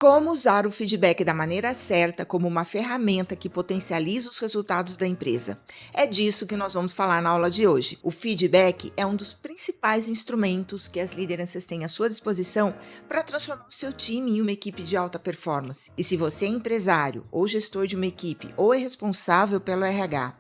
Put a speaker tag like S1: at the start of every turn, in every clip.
S1: Como usar o feedback da maneira certa como uma ferramenta que potencializa os resultados da empresa? É disso que nós vamos falar na aula de hoje. O feedback é um dos principais instrumentos que as lideranças têm à sua disposição para transformar o seu time em uma equipe de alta performance. E se você é empresário ou gestor de uma equipe ou é responsável pelo RH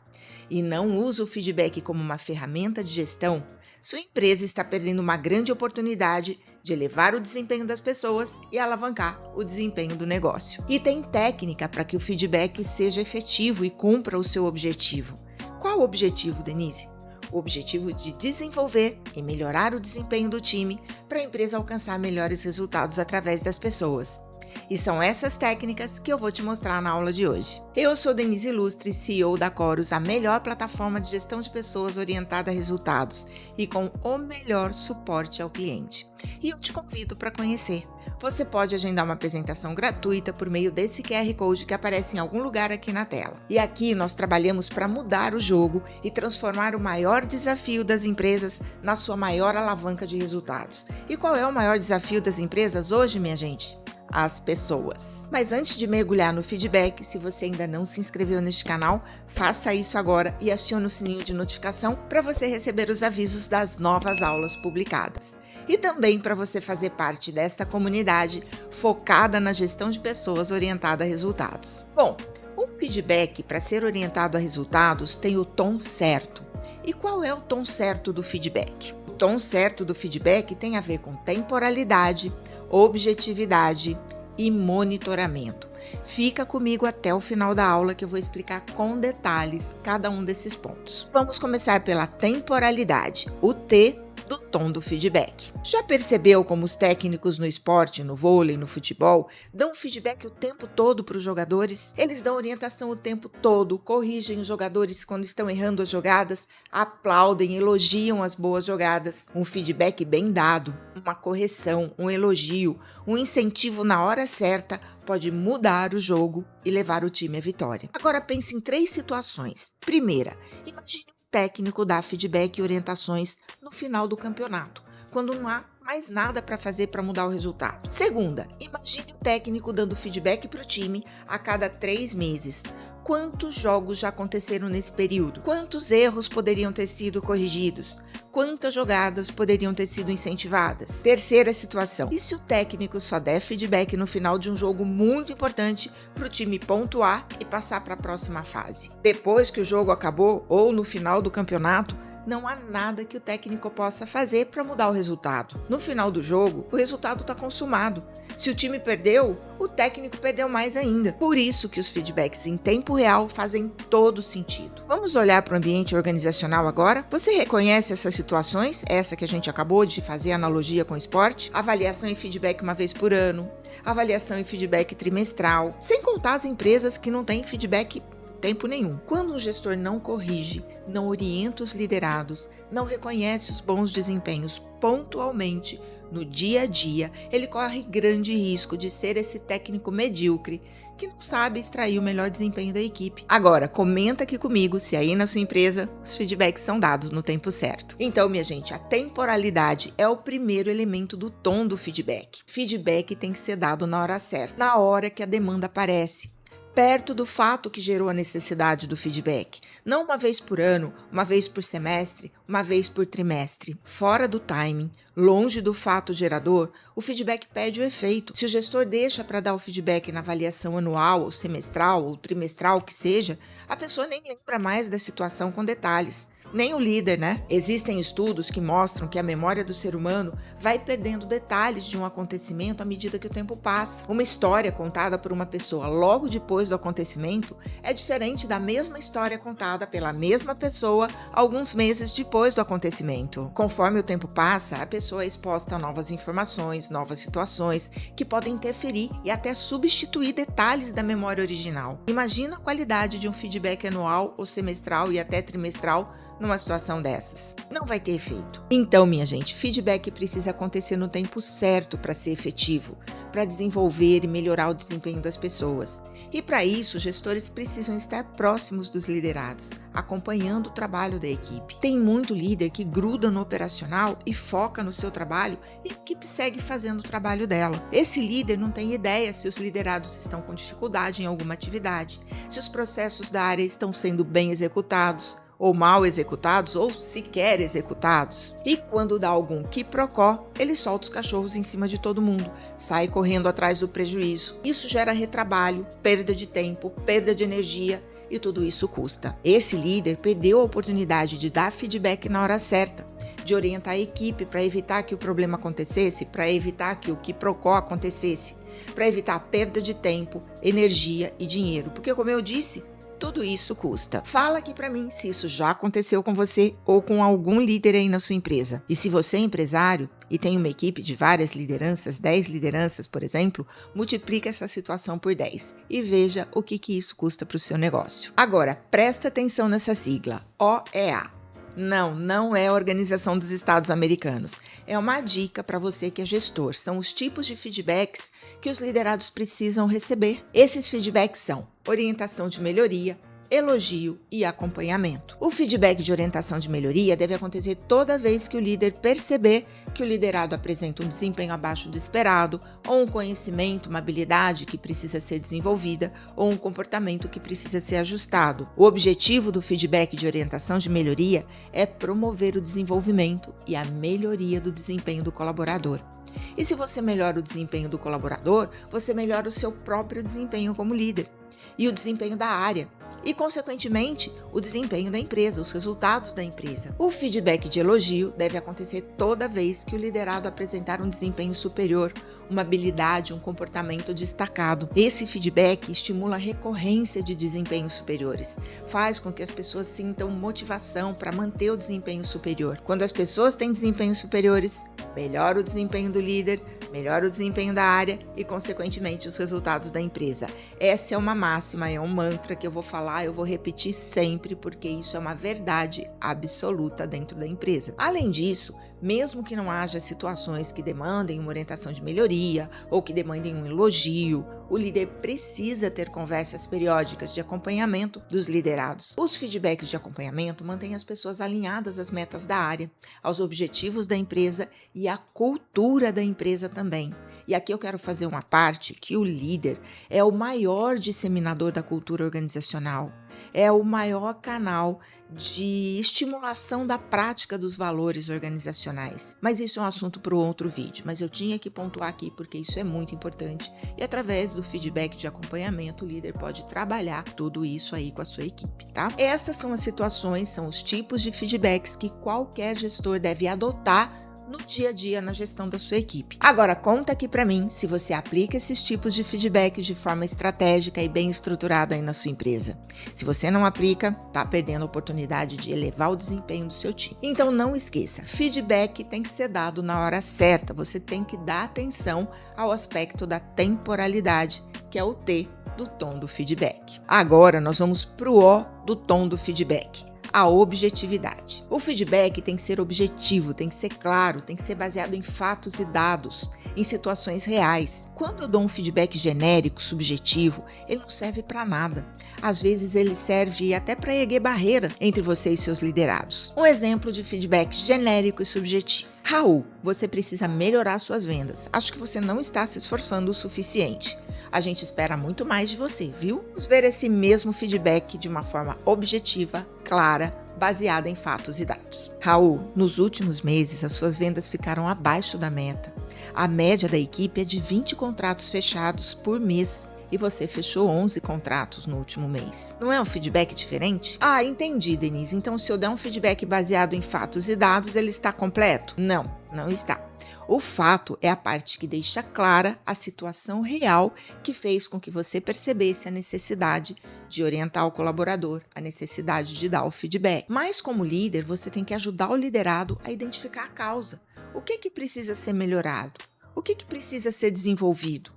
S1: e não usa o feedback como uma ferramenta de gestão, sua empresa está perdendo uma grande oportunidade de elevar o desempenho das pessoas e alavancar o desempenho do negócio. E tem técnica para que o feedback seja efetivo e cumpra o seu objetivo. Qual o objetivo, Denise? O objetivo de desenvolver e melhorar o desempenho do time para a empresa alcançar melhores resultados através das pessoas. E são essas técnicas que eu vou te mostrar na aula de hoje. Eu sou Denise Ilustre, CEO da Corus, a melhor plataforma de gestão de pessoas orientada a resultados e com o melhor suporte ao cliente. E eu te convido para conhecer. Você pode agendar uma apresentação gratuita por meio desse QR Code que aparece em algum lugar aqui na tela. E aqui nós trabalhamos para mudar o jogo e transformar o maior desafio das empresas na sua maior alavanca de resultados. E qual é o maior desafio das empresas hoje, minha gente? As pessoas. Mas antes de mergulhar no feedback, se você ainda não se inscreveu neste canal, faça isso agora e acione o sininho de notificação para você receber os avisos das novas aulas publicadas. E também para você fazer parte desta comunidade focada na gestão de pessoas orientada a resultados. Bom, o feedback, para ser orientado a resultados, tem o tom certo. E qual é o tom certo do feedback? O tom certo do feedback tem a ver com temporalidade, objetividade e monitoramento. Fica comigo até o final da aula que eu vou explicar com detalhes cada um desses pontos. Vamos começar pela temporalidade, o T do tom do feedback. Já percebeu como os técnicos no esporte, no vôlei, no futebol, dão feedback o tempo todo para os jogadores? Eles dão orientação o tempo todo, corrigem os jogadores quando estão errando as jogadas, aplaudem, elogiam as boas jogadas. Um feedback bem dado, uma correção, um elogio, um incentivo na hora certa pode mudar o jogo e levar o time à vitória. Agora pense em 3 situações. Primeira, imagine técnico dá feedback e orientações no final do campeonato, quando não há mais nada para fazer para mudar o resultado. Segunda, imagine o técnico dando feedback para o time a cada 3 meses. Quantos jogos já aconteceram nesse período? Quantos erros poderiam ter sido corrigidos? Quantas jogadas poderiam ter sido incentivadas? Terceira situação, e se o técnico só der feedback no final de um jogo muito importante para o time pontuar e passar para a próxima fase? Depois que o jogo acabou ou no final do campeonato, não há nada que o técnico possa fazer para mudar o resultado. No final do jogo, o resultado está consumado. Se o time perdeu, o técnico perdeu mais ainda. Por isso que os feedbacks em tempo real fazem todo sentido. Vamos olhar para o ambiente organizacional agora? Você reconhece essas situações? Essa que a gente acabou de fazer analogia com o esporte? Avaliação e feedback uma vez por ano, avaliação e feedback trimestral, sem contar as empresas que não têm feedback tempo nenhum. Quando um gestor não corrige, não orienta os liderados, não reconhece os bons desempenhos pontualmente, no dia a dia, ele corre grande risco de ser esse técnico medíocre que não sabe extrair o melhor desempenho da equipe. Agora, comenta aqui comigo se aí na sua empresa os feedbacks são dados no tempo certo. Então, minha gente, a temporalidade é o primeiro elemento do tom do feedback. Feedback tem que ser dado na hora certa, na hora que a demanda aparece, perto do fato que gerou a necessidade do feedback. Não uma vez por ano, uma vez por semestre, uma vez por trimestre. Fora do timing, longe do fato gerador, o feedback perde o efeito. Se o gestor deixa para dar o feedback na avaliação anual, ou semestral, ou trimestral, que seja, a pessoa nem lembra mais da situação com detalhes. Nem o líder, né? Existem estudos que mostram que a memória do ser humano vai perdendo detalhes de um acontecimento à medida que o tempo passa. Uma história contada por uma pessoa logo depois do acontecimento é diferente da mesma história contada pela mesma pessoa alguns meses depois do acontecimento. Conforme o tempo passa, a pessoa é exposta a novas informações, novas situações que podem interferir e até substituir detalhes da memória original. Imagina a qualidade de um feedback anual ou semestral e até trimestral numa situação dessas? Não vai ter efeito. Então, minha gente, feedback precisa acontecer no tempo certo para ser efetivo, para desenvolver e melhorar o desempenho das pessoas. E para isso, gestores precisam estar próximos dos liderados, acompanhando o trabalho da equipe. Tem muito líder que gruda no operacional e foca no seu trabalho e a equipe segue fazendo o trabalho dela. Esse líder não tem ideia se os liderados estão com dificuldade em alguma atividade, se os processos da área estão sendo bem executados, ou mal executados, ou sequer executados. E quando dá algum quiprocó, ele solta os cachorros em cima de todo mundo, sai correndo atrás do prejuízo. Isso gera retrabalho, perda de tempo, perda de energia, e tudo isso custa. Esse líder perdeu a oportunidade de dar feedback na hora certa, de orientar a equipe para evitar que o problema acontecesse, para evitar que o quiprocó acontecesse, para evitar a perda de tempo, energia e dinheiro. Porque, como eu disse, tudo isso custa. Fala aqui para mim se isso já aconteceu com você ou com algum líder aí na sua empresa. E se você é empresário e tem uma equipe de várias lideranças, 10 lideranças, por exemplo, multiplica essa situação por 10 e veja o que isso custa para o seu negócio. Agora, presta atenção nessa sigla, OEA. Não é a Organização dos Estados Americanos. É uma dica para você que é gestor. São os tipos de feedbacks que os liderados precisam receber. Esses feedbacks são orientação de melhoria, elogio e acompanhamento. O feedback de orientação de melhoria deve acontecer toda vez que o líder perceber que o liderado apresenta um desempenho abaixo do esperado, ou um conhecimento, uma habilidade que precisa ser desenvolvida, ou um comportamento que precisa ser ajustado. O objetivo do feedback de orientação de melhoria é promover o desenvolvimento e a melhoria do desempenho do colaborador. E se você melhora o desempenho do colaborador, você melhora o seu próprio desempenho como líder e o desempenho da área. E, consequentemente, o desempenho da empresa, os resultados da empresa. O feedback de elogio deve acontecer toda vez que o liderado apresentar um desempenho superior, uma habilidade, um comportamento destacado. Esse feedback estimula a recorrência de desempenhos superiores, faz com que as pessoas sintam motivação para manter o desempenho superior. Quando as pessoas têm desempenhos superiores, melhora o desempenho do líder, melhora o desempenho da área e, consequentemente, os resultados da empresa. Essa é uma máxima, é um mantra que eu vou falar, eu vou repetir sempre, porque isso é uma verdade absoluta dentro da empresa. Além disso, mesmo que não haja situações que demandem uma orientação de melhoria ou que demandem um elogio, o líder precisa ter conversas periódicas de acompanhamento dos liderados. Os feedbacks de acompanhamento mantêm as pessoas alinhadas às metas da área, aos objetivos da empresa e à cultura da empresa também. E aqui eu quero fazer uma parte que o líder é o maior disseminador da cultura organizacional, é o maior canal de estimulação da prática dos valores organizacionais. Mas isso é um assunto para outro vídeo, mas eu tinha que pontuar aqui porque isso é muito importante e através do feedback de acompanhamento o líder pode trabalhar tudo isso aí com a sua equipe, tá? Essas são as situações, são os tipos de feedbacks que qualquer gestor deve adotar no dia a dia na gestão da sua equipe. Agora, conta aqui para mim se você aplica esses tipos de feedback de forma estratégica e bem estruturada aí na sua empresa. Se você não aplica, tá perdendo a oportunidade de elevar o desempenho do seu time. Então não esqueça, feedback tem que ser dado na hora certa, você tem que dar atenção ao aspecto da temporalidade, que é o T do tom do feedback. Agora nós vamos pro O do tom do feedback. A objetividade. O feedback tem que ser objetivo, tem que ser claro, tem que ser baseado em fatos e dados, em situações reais. Quando eu dou um feedback genérico, subjetivo, ele não serve para nada. Às vezes ele serve até para erguer barreira entre você e seus liderados. Um exemplo de feedback genérico e subjetivo. Raul, você precisa melhorar suas vendas. Acho que você não está se esforçando o suficiente. A gente espera muito mais de você, viu? Vamos ver esse mesmo feedback de uma forma objetiva, clara, baseada em fatos e dados. Raul, nos últimos meses as suas vendas ficaram abaixo da meta. A média da equipe é de 20 contratos fechados por mês e você fechou 11 contratos no último mês. Não é um feedback diferente? Ah, entendi, Denise. Então se eu der um feedback baseado em fatos e dados, ele está completo? Não, não está. O fato é a parte que deixa clara a situação real que fez com que você percebesse a necessidade de orientar o colaborador, a necessidade de dar o feedback. Mas como líder, você tem que ajudar o liderado a identificar a causa. O que precisa ser melhorado? O que precisa ser desenvolvido?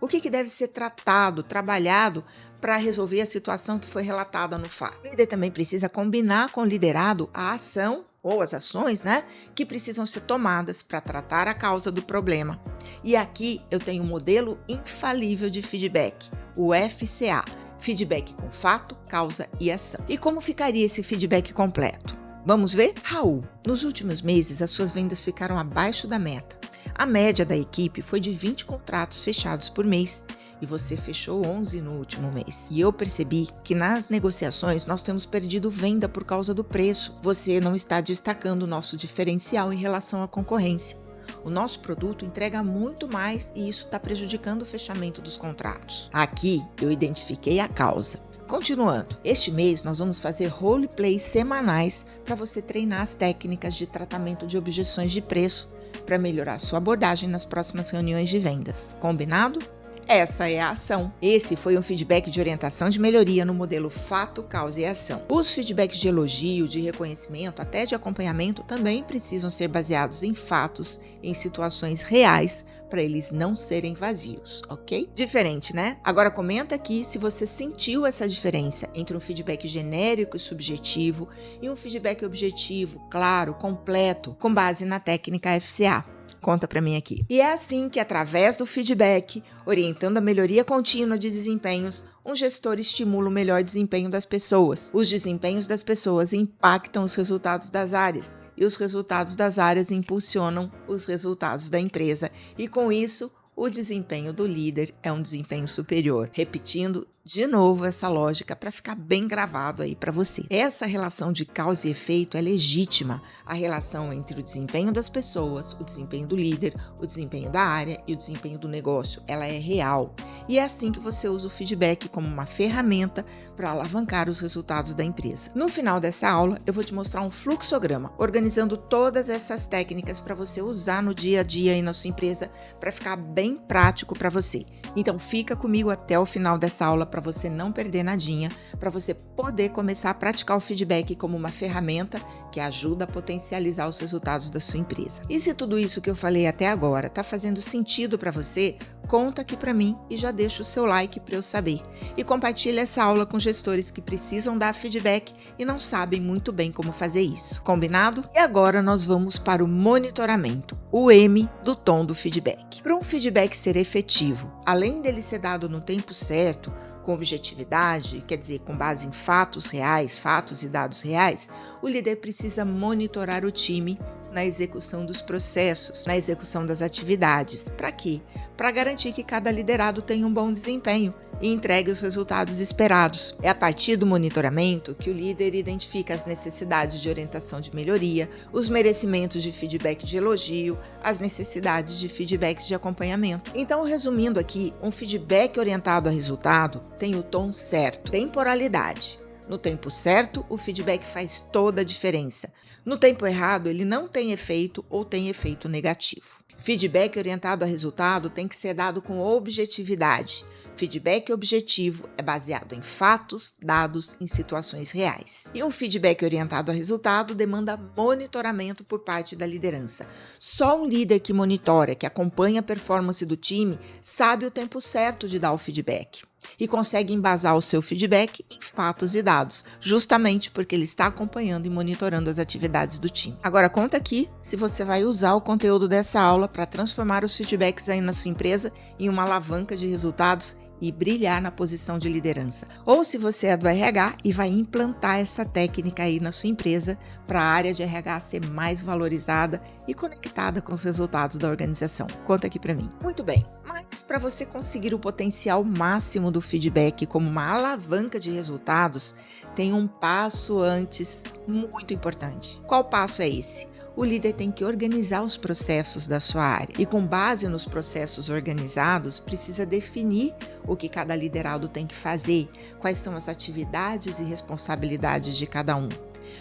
S1: O que deve ser tratado, trabalhado para resolver a situação que foi relatada no fato. O líder também precisa combinar com o liderado a ação ou as ações, que precisam ser tomadas para tratar a causa do problema. E aqui eu tenho um modelo infalível de feedback, o FCA, feedback com fato, causa e ação. E como ficaria esse feedback completo? Vamos ver? Raul, nos últimos meses as suas vendas ficaram abaixo da meta. A média da equipe foi de 20 contratos fechados por mês e você fechou 11 no último mês. E eu percebi que nas negociações nós temos perdido venda por causa do preço. Você não está destacando o nosso diferencial em relação à concorrência. O nosso produto entrega muito mais e isso está prejudicando o fechamento dos contratos. Aqui eu identifiquei a causa. Continuando, este mês nós vamos fazer roleplays semanais para você treinar as técnicas de tratamento de objeções de preço para melhorar sua abordagem nas próximas reuniões de vendas. Combinado? Essa é a ação. Esse foi um feedback de orientação de melhoria no modelo fato, causa e ação. Os feedbacks de elogio, de reconhecimento, até de acompanhamento também precisam ser baseados em fatos, em situações reais, para eles não serem vazios, ok? Diferente, né? Agora comenta aqui se você sentiu essa diferença entre um feedback genérico e subjetivo e um feedback objetivo, claro, completo, com base na técnica FCA. Conta para mim aqui. E é assim que, através do feedback, orientando a melhoria contínua de desempenhos, um gestor estimula o melhor desempenho das pessoas. Os desempenhos das pessoas impactam os resultados das áreas e os resultados das áreas impulsionam os resultados da empresa. E com isso, o desempenho do líder é um desempenho superior. Repetindo de novo essa lógica para ficar bem gravado aí para você. Essa relação de causa e efeito é legítima. A relação entre o desempenho das pessoas, o desempenho do líder, o desempenho da área e o desempenho do negócio, ela é real. E é assim que você usa o feedback como uma ferramenta para alavancar os resultados da empresa. No final dessa aula, eu vou te mostrar um fluxograma, organizando todas essas técnicas para você usar no dia a dia aí na sua empresa, para ficar bem prático para você. Então fica comigo até o final dessa aula para você não perder nadinha, para você poder começar a praticar o feedback como uma ferramenta que ajuda a potencializar os resultados da sua empresa. E se tudo isso que eu falei até agora está fazendo sentido para você, conta aqui para mim e já deixa o seu like para eu saber. E compartilha essa aula com gestores que precisam dar feedback e não sabem muito bem como fazer isso. Combinado? E agora nós vamos para o monitoramento, o M do tom do feedback. Para um feedback ser efetivo, além dele ser dado no tempo certo, com objetividade, quer dizer, com base em fatos reais, fatos e dados reais, o líder precisa monitorar o time na execução dos processos, na execução das atividades. Para quê? Para garantir que cada liderado tenha um bom desempenho e entregue os resultados esperados. É a partir do monitoramento que o líder identifica as necessidades de orientação de melhoria, os merecimentos de feedback de elogio, as necessidades de feedbacks de acompanhamento. Então, resumindo aqui, um feedback orientado a resultado tem o tom certo, temporalidade. No tempo certo, o feedback faz toda a diferença. No tempo errado, ele não tem efeito ou tem efeito negativo. Feedback orientado a resultado tem que ser dado com objetividade. Feedback objetivo é baseado em fatos, dados, em situações reais. E um feedback orientado a resultado demanda monitoramento por parte da liderança. Só um líder que monitora, que acompanha a performance do time, sabe o tempo certo de dar o feedback. E consegue embasar o seu feedback em fatos e dados, justamente porque ele está acompanhando e monitorando as atividades do time. Agora conta aqui se você vai usar o conteúdo dessa aula para transformar os feedbacks aí na sua empresa em uma alavanca de resultados e brilhar na posição de liderança. Ou se você é do RH e vai implantar essa técnica aí na sua empresa para a área de RH ser mais valorizada e conectada com os resultados da organização. Conta aqui para mim. Muito bem, mas para você conseguir o potencial máximo do feedback como uma alavanca de resultados, tem um passo antes muito importante. Qual passo é esse? O líder tem que organizar os processos da sua área e, com base nos processos organizados, precisa definir o que cada liderado tem que fazer, quais são as atividades e responsabilidades de cada um.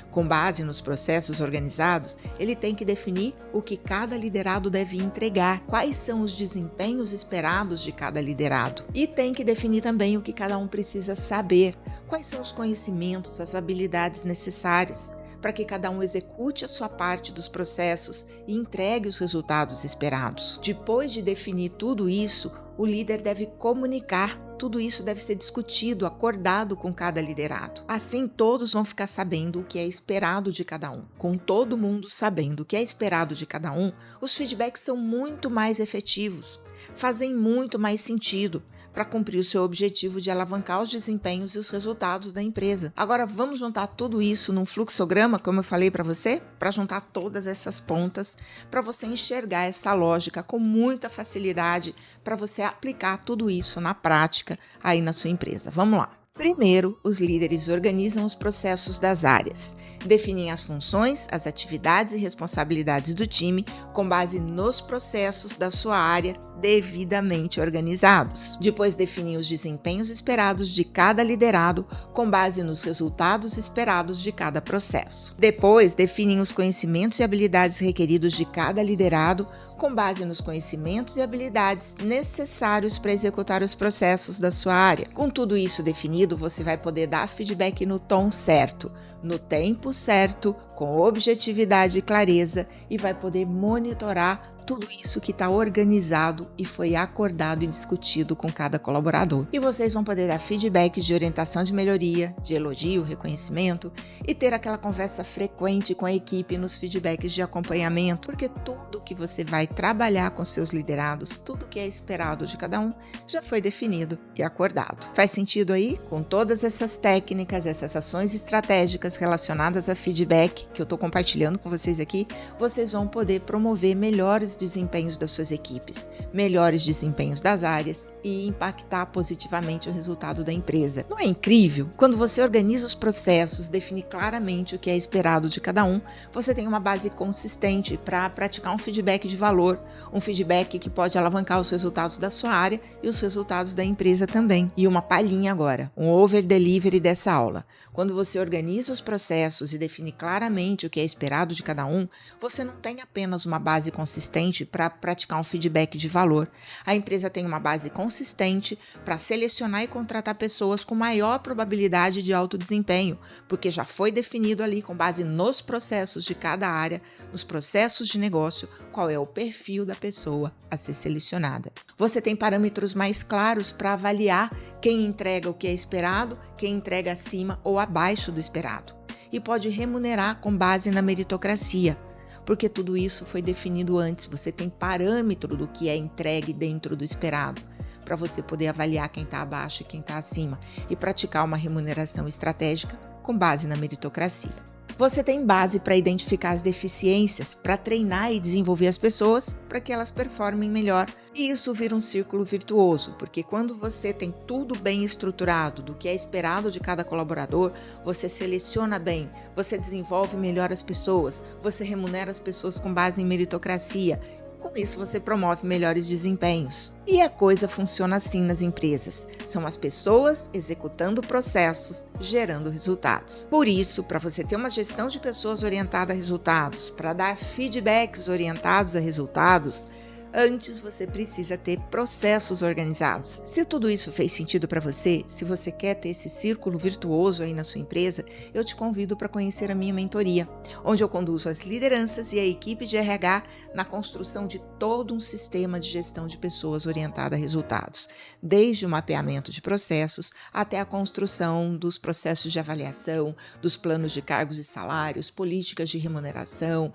S1: Com base nos processos organizados, ele tem que definir o que cada liderado deve entregar, quais são os desempenhos esperados de cada liderado. E tem que definir também o que cada um precisa saber, quais são os conhecimentos, as habilidades necessárias, para que cada um execute a sua parte dos processos e entregue os resultados esperados. Depois de definir tudo isso, O líder deve comunicar, tudo isso deve ser discutido, acordado com cada liderado. Assim, todos vão ficar sabendo o que é esperado de cada um. Com todo mundo sabendo o que é esperado de cada um, os feedbacks são muito mais efetivos, fazem muito mais sentido para cumprir o seu objetivo de alavancar os desempenhos e os resultados da empresa. Agora, vamos juntar tudo isso num fluxograma, como eu falei para você? Para juntar todas essas pontas, para você enxergar essa lógica com muita facilidade, para você aplicar tudo isso na prática aí na sua empresa. Vamos lá. Primeiro, os líderes organizam os processos das áreas, definem as funções, as atividades e responsabilidades do time com base nos processos da sua área devidamente organizados. Depois, definem os desempenhos esperados de cada liderado com base nos resultados esperados de cada processo. Depois, definem os conhecimentos e habilidades requeridos de cada liderado com base nos conhecimentos e habilidades necessários para executar os processos da sua área. Com tudo isso definido, você vai poder dar feedback no tom certo, no tempo certo, com objetividade e clareza, e vai poder monitorar tudo isso que está organizado e foi acordado e discutido com cada colaborador. E vocês vão poder dar feedback de orientação de melhoria, de elogio, reconhecimento e ter aquela conversa frequente com a equipe nos feedbacks de acompanhamento, porque tudo que você vai trabalhar com seus liderados, tudo que é esperado de cada um, já foi definido e acordado. Faz sentido aí? Com todas essas técnicas, essas ações estratégicas relacionadas a feedback que eu estou compartilhando com vocês aqui, vocês vão poder promover melhores desempenhos das suas equipes, melhores desempenhos das áreas e impactar positivamente o resultado da empresa. Não é incrível? Quando você organiza os processos, define claramente o que é esperado de cada um, você tem uma base consistente para praticar um feedback de valor, um feedback que pode alavancar os resultados da sua área e os resultados da empresa também. E uma palhinha agora, um over-delivery dessa aula. Quando você organiza os processos e define claramente o que é esperado de cada um, você não tem apenas uma base consistente para praticar um feedback de valor. A empresa tem uma base consistente para selecionar e contratar pessoas com maior probabilidade de alto desempenho, porque já foi definido ali, com base nos processos de cada área, nos processos de negócio, qual é o perfil da pessoa a ser selecionada. Você tem parâmetros mais claros para avaliar quem entrega o que é esperado, quem entrega acima ou abaixo do esperado. E pode remunerar com base na meritocracia, porque tudo isso foi definido antes. Você tem parâmetro do que é entregue dentro do esperado, para você poder avaliar quem está abaixo e quem está acima e praticar uma remuneração estratégica com base na meritocracia. Você tem base para identificar as deficiências, para treinar e desenvolver as pessoas para que elas performem melhor. E isso vira um círculo virtuoso, porque quando você tem tudo bem estruturado do que é esperado de cada colaborador, você seleciona bem, você desenvolve melhor as pessoas, você remunera as pessoas com base em meritocracia. Com isso, você promove melhores desempenhos. E a coisa funciona assim nas empresas. São as pessoas executando processos, gerando resultados. Por isso, para você ter uma gestão de pessoas orientada a resultados, para dar feedbacks orientados a resultados, antes você precisa ter processos organizados. Se tudo isso fez sentido para você, se você quer ter esse círculo virtuoso aí na sua empresa, eu te convido para conhecer a minha mentoria, onde eu conduzo as lideranças e a equipe de RH na construção de todo um sistema de gestão de pessoas orientada a resultados, desde o mapeamento de processos até a construção dos processos de avaliação, dos planos de cargos e salários, políticas de remuneração,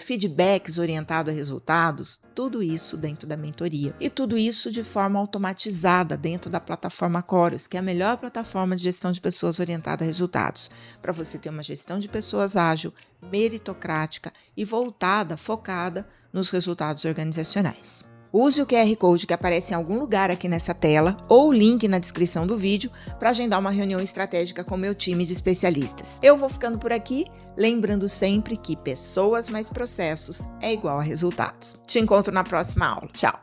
S1: feedbacks orientados a resultados, tudo isso dentro da mentoria. E tudo isso de forma automatizada dentro da plataforma Chorus, que é a melhor plataforma de gestão de pessoas orientada a resultados, para você ter uma gestão de pessoas ágil, meritocrática e voltada, focada nos resultados organizacionais. Use o QR Code que aparece em algum lugar aqui nessa tela ou o link na descrição do vídeo para agendar uma reunião estratégica com meu time de especialistas. Eu vou ficando por aqui, lembrando sempre que pessoas mais processos é igual a resultados. Te encontro na próxima aula. Tchau!